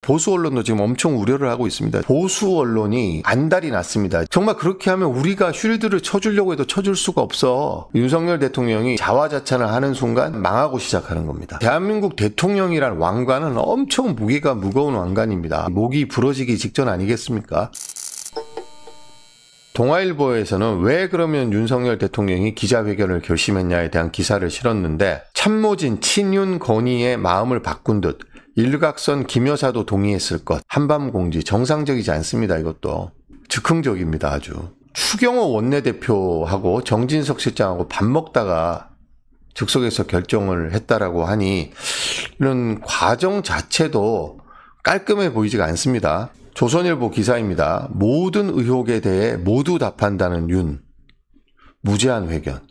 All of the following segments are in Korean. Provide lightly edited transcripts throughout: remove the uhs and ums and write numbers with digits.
보수 언론도 지금 엄청 우려를 하고 있습니다. 보수 언론이 안달이 났습니다. 정말 그렇게 하면 우리가 쉴드를 쳐주려고 해도 쳐줄 수가 없어. 윤석열 대통령이 자화자찬을 하는 순간 망하고 시작하는 겁니다. 대한민국 대통령이란 왕관은 엄청 무게가 무거운 왕관입니다. 목이 부러지기 직전 아니겠습니까? 동아일보에서는 왜 그러면 윤석열 대통령이 기자회견을 결심했냐에 대한 기사를 실었는데, 참모진 친윤 건의의 마음을 바꾼 듯 일각선 김 여사도 동의했을 것. 한밤공지. 정상적이지 않습니다. 이것도 즉흥적입니다. 아주. 추경호 원내대표하고 정진석 실장하고 밥 먹다가 즉석에서 결정을 했다라고 하니 이런 과정 자체도 깔끔해 보이지가 않습니다. 조선일보 기사입니다. 모든 의혹에 대해 모두 답한다는 윤. 무제한 회견.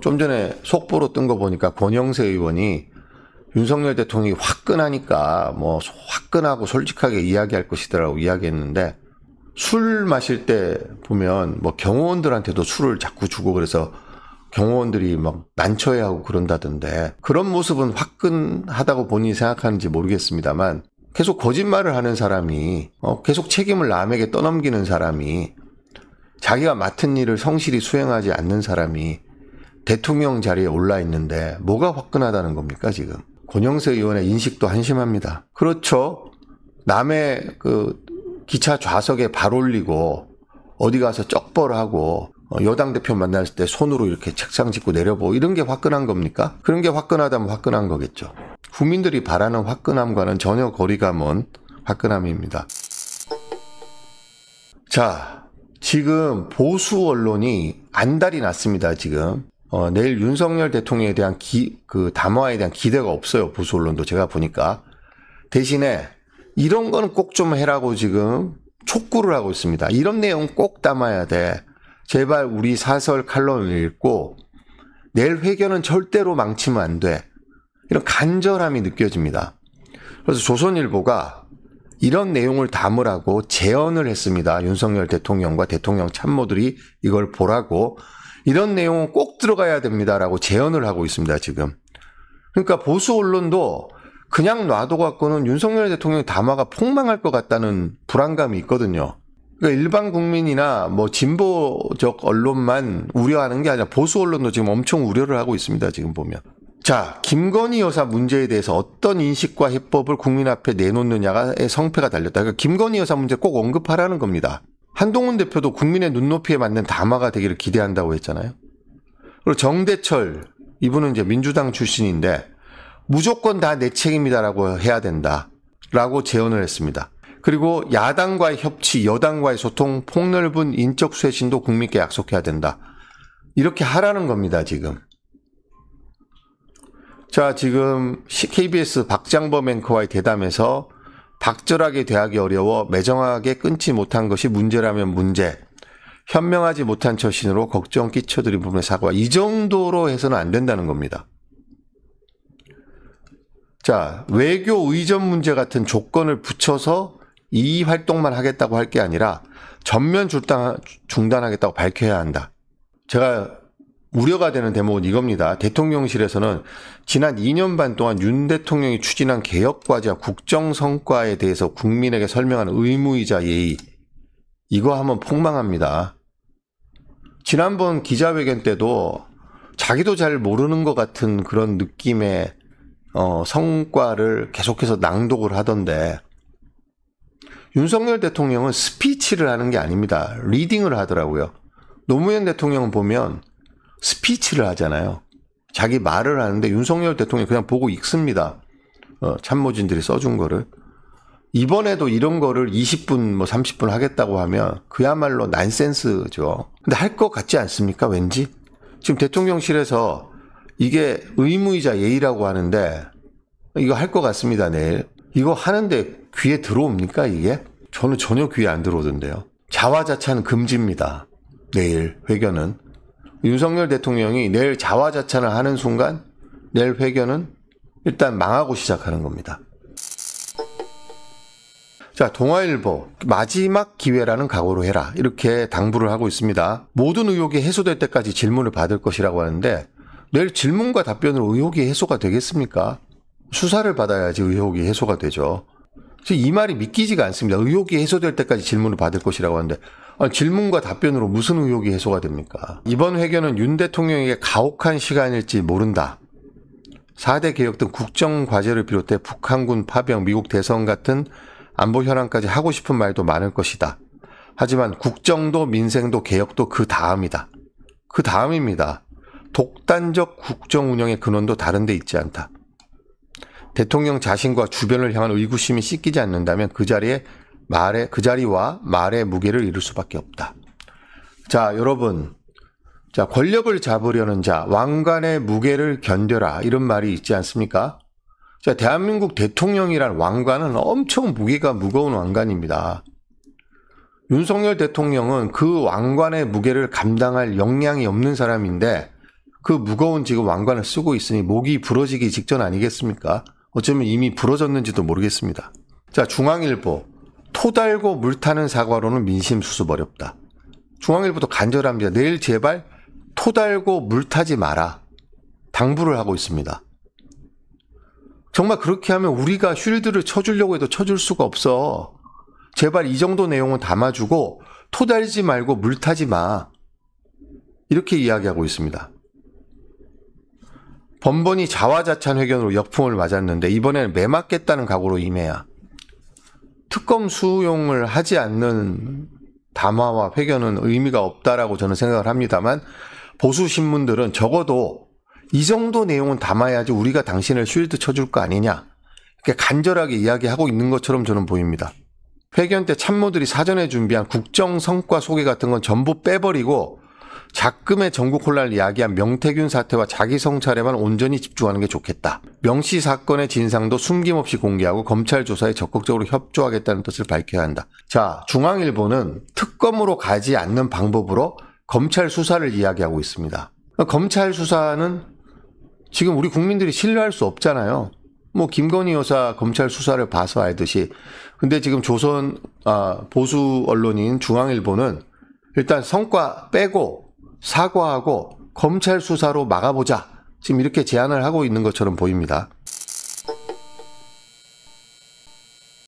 좀 전에 속보로 뜬 거 보니까 권영세 의원이 윤석열 대통령이 화끈하니까 화끈하고 솔직하게 이야기할 것이더라고 이야기했는데, 술 마실 때 보면 경호원들한테도 술을 자꾸 주고 그래서 경호원들이 난처해하고 그런다던데, 그런 모습은 화끈하다고 본인이 생각하는지 모르겠습니다만, 계속 거짓말을 하는 사람이, 계속 책임을 남에게 떠넘기는 사람이, 자기가 맡은 일을 성실히 수행하지 않는 사람이 대통령 자리에 올라 있는데 뭐가 화끈하다는 겁니까 지금? 권영세 의원의 인식도 한심합니다. 그렇죠. 남의 기차 좌석에 발 올리고 어디 가서 쩍벌하고 여당 대표 만났을 때 손으로 이렇게 책상 짚고 내려보고 이런 게 화끈한 겁니까? 그런 게 화끈하다면 화끈한 거겠죠. 국민들이 바라는 화끈함과는 전혀 거리가 먼 화끈함입니다. 자, 지금 보수 언론이 안달이 났습니다. 지금 내일 윤석열 대통령에 대한 담화에 대한 기대가 없어요. 보수 언론도 제가 보니까. 대신에 이런 거는 꼭 좀 해라고 지금 촉구를 하고 있습니다. 이런 내용 꼭 담아야 돼. 제발 우리 사설 칼럼을 읽고 내일 회견은 절대로 망치면 안 돼. 이런 간절함이 느껴집니다. 그래서 조선일보가 이런 내용을 담으라고 제언을 했습니다. 윤석열 대통령과 대통령 참모들이 이걸 보라고, 이런 내용은 꼭 들어가야 됩니다라고 제언을 하고 있습니다. 지금. 그러니까 보수 언론도 그냥 놔둬 갖고는 윤석열 대통령의 담화가 폭망할 것 같다는 불안감이 있거든요. 그러니까 일반 국민이나 진보적 언론만 우려하는 게 아니라 보수 언론도 지금 엄청 우려를 하고 있습니다. 지금 보면. 자, 김건희 여사 문제에 대해서 어떤 인식과 해법을 국민 앞에 내놓느냐의 성패가 달렸다. 그러니까 김건희 여사 문제 꼭 언급하라는 겁니다. 한동훈 대표도 국민의 눈높이에 맞는 담화가 되기를 기대한다고 했잖아요. 그리고 정대철, 이분은 이제 민주당 출신인데 무조건 다 내 책임이다라고 해야 된다라고 제언을 했습니다. 그리고 야당과의 협치, 여당과의 소통, 폭넓은 인적 쇄신도 국민께 약속해야 된다. 이렇게 하라는 겁니다, 지금. 자, 지금 KBS 박장범 앵커와의 대담에서 박절하게 대하기 어려워 매정하게 끊지 못한 것이 문제라면 문제, 현명하지 못한 처신으로 걱정 끼쳐드린 부분의 사과, 이 정도로 해서는 안 된다는 겁니다. 자, 외교 의전 문제 같은 조건을 붙여서 이 활동만 하겠다고 할 게 아니라 전면 중단하겠다고 밝혀야 한다. 제가 우려가 되는 대목은 이겁니다. 대통령실에서는 지난 2년 반 동안 윤 대통령이 추진한 개혁과제와 국정 성과에 대해서 국민에게 설명하는 의무이자 예의, 이거 하면 폭망합니다. 지난번 기자회견 때도 자기도 잘 모르는 것 같은 그런 느낌의 성과를 계속해서 낭독을 하던데, 윤석열 대통령은 스피치를 하는 게 아닙니다. 리딩을 하더라고요. 노무현 대통령은 보면 스피치를 하잖아요. 자기 말을 하는데 윤석열 대통령이 그냥 보고 읽습니다. 참모진들이 써준 거를. 이번에도 이런 거를 20분 30분 하겠다고 하면 그야말로 난센스죠. 근데 할 것 같지 않습니까? 왠지 지금 대통령실에서 이게 의무이자 예의라고 하는데 이거 할 것 같습니다. 내일 이거 하는데 귀에 들어옵니까 이게? 저는 전혀 귀에 안 들어오던데요. 자화자찬 금지입니다. 내일 회견은. 윤석열 대통령이 내일 자화자찬을 하는 순간 내일 회견은 일단 망하고 시작하는 겁니다. 자, 동아일보 마지막 기회라는 각오로 해라, 이렇게 당부를 하고 있습니다. 모든 의혹이 해소될 때까지 질문을 받을 것이라고 하는데 내일 질문과 답변으로 의혹이 해소가 되겠습니까? 수사를 받아야지 의혹이 해소가 되죠. 이 말이 믿기지가 않습니다. 의혹이 해소될 때까지 질문을 받을 것이라고 하는데 질문과 답변으로 무슨 의혹이 해소가 됩니까? 이번 회견은 윤 대통령에게 가혹한 시간일지 모른다. 4대 개혁 등 국정과제를 비롯해 북한군 파병, 미국 대선 같은 안보 현안까지 하고 싶은 말도 많을 것이다. 하지만 국정도 민생도 개혁도 그 다음이다. 그 다음입니다. 독단적 국정 운영의 근원도 다른 데 있지 않다. 대통령 자신과 주변을 향한 의구심이 씻기지 않는다면 그 자리와 말의 무게를 잃을 수밖에 없다. 자, 여러분. 자, 권력을 잡으려는 자, 왕관의 무게를 견뎌라. 이런 말이 있지 않습니까? 자, 대한민국 대통령이란 왕관은 엄청 무게가 무거운 왕관입니다. 윤석열 대통령은 그 왕관의 무게를 감당할 역량이 없는 사람인데 그 무거운 지금 왕관을 쓰고 있으니 목이 부러지기 직전 아니겠습니까? 어쩌면 이미 부러졌는지도 모르겠습니다. 자, 중앙일보. 토 달고 물 타는 사과로는 민심 수습 어렵다. 중앙일보도 간절합니다. 내일 제발 토 달고 물 타지 마라. 당부를 하고 있습니다. 정말 그렇게 하면 우리가 쉴드를 쳐주려고 해도 쳐줄 수가 없어. 제발 이 정도 내용은 담아주고 토 달지 말고 물 타지 마. 이렇게 이야기하고 있습니다. 번번이 자화자찬 회견으로 역풍을 맞았는데 이번에는 매맞겠다는 각오로 임해야. 특검 수용을 하지 않는 담화와 회견은 의미가 없다라고 저는 생각을 합니다만 보수 신문들은 적어도 이 정도 내용은 담아야지 우리가 당신을 쉴드 쳐줄 거 아니냐. 이렇게 간절하게 이야기하고 있는 것처럼 저는 보입니다. 회견 때 참모들이 사전에 준비한 국정 성과 소개 같은 건 전부 빼버리고 작금의 전국 혼란을 이야기한 명태균 사태와 자기 성찰에만 온전히 집중하는 게 좋겠다. 명씨 사건의 진상도 숨김없이 공개하고 검찰 조사에 적극적으로 협조하겠다는 뜻을 밝혀야 한다. 자, 중앙일보는 특검으로 가지 않는 방법으로 검찰 수사를 이야기하고 있습니다. 검찰 수사는 지금 우리 국민들이 신뢰할 수 없잖아요. 뭐 김건희 여사 검찰 수사를 봐서 알듯이. 근데 지금 조선 보수 언론인 중앙일보는 일단 성과 빼고 사과하고 검찰 수사로 막아보자. 지금 이렇게 제안을 하고 있는 것처럼 보입니다.